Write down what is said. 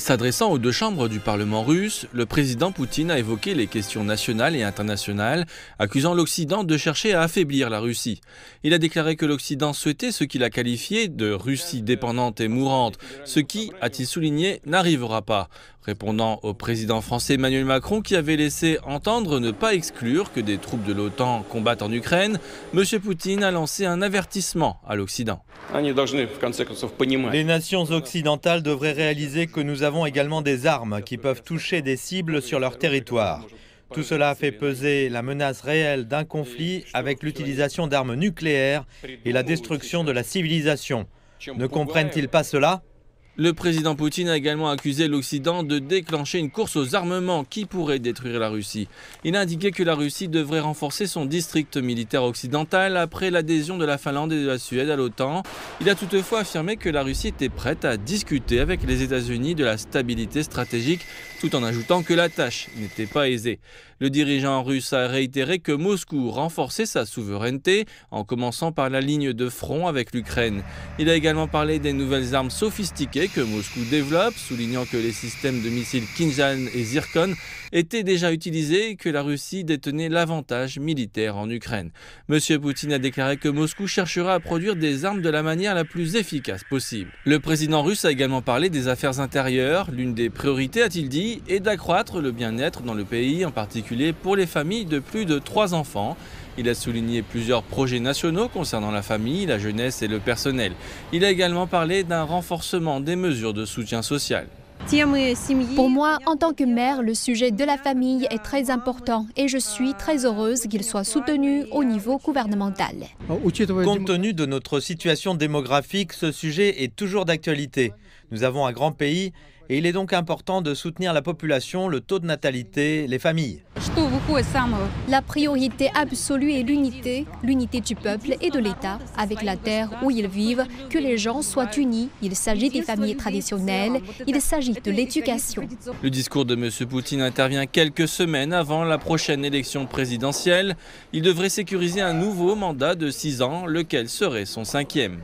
S'adressant aux deux chambres du Parlement russe, le président Poutine a évoqué les questions nationales et internationales, accusant l'Occident de chercher à affaiblir la Russie. Il a déclaré que l'Occident souhaitait ce qu'il a qualifié de Russie dépendante et mourante, ce qui, a-t-il souligné, n'arrivera pas. Répondant au président français Emmanuel Macron qui avait laissé entendre ne pas exclure que des troupes de l'OTAN combattent en Ukraine, M. Poutine a lancé un avertissement à l'Occident. Les nations occidentales devraient réaliser que nous avons également des armes qui peuvent toucher des cibles sur leur territoire. Tout cela fait peser la menace réelle d'un conflit avec l'utilisation d'armes nucléaires et la destruction de la civilisation. Ne comprennent-ils pas cela ? Le président Poutine a également accusé l'Occident de déclencher une course aux armements qui pourrait détruire la Russie. Il a indiqué que la Russie devrait renforcer son district militaire occidental après l'adhésion de la Finlande et de la Suède à l'OTAN. Il a toutefois affirmé que la Russie était prête à discuter avec les États-Unis de la stabilité stratégique, tout en ajoutant que la tâche n'était pas aisée. Le dirigeant russe a réitéré que Moscou renforçait sa souveraineté en commençant par la ligne de front avec l'Ukraine. Il a également parlé des nouvelles armes sophistiquées que Moscou développe, soulignant que les systèmes de missiles Kinzhal et Zircon étaient déjà utilisés et que la Russie détenait l'avantage militaire en Ukraine. M. Poutine a déclaré que Moscou cherchera à produire des armes de la manière la plus efficace possible. Le président russe a également parlé des affaires intérieures. L'une des priorités, a-t-il dit, est d'accroître le bien-être dans le pays, en particulier pour les familles de plus de 3 enfants. Il a souligné plusieurs projets nationaux concernant la famille, la jeunesse et le personnel. Il a également parlé d'un renforcement des mesures de soutien social. Pour moi, en tant que mère, le sujet de la famille est très important et je suis très heureuse qu'il soit soutenu au niveau gouvernemental. Compte tenu de notre situation démographique, ce sujet est toujours d'actualité. Nous avons un grand pays et il est donc important de soutenir la population, le taux de natalité, les familles. La priorité absolue est l'unité du peuple et de l'État, avec la terre où ils vivent, que les gens soient unis. Il s'agit des familles traditionnelles, il s'agit de l'éducation. Le discours de M. Poutine intervient quelques semaines avant la prochaine élection présidentielle. Il devrait sécuriser un nouveau mandat de 6 ans, lequel serait son 5e.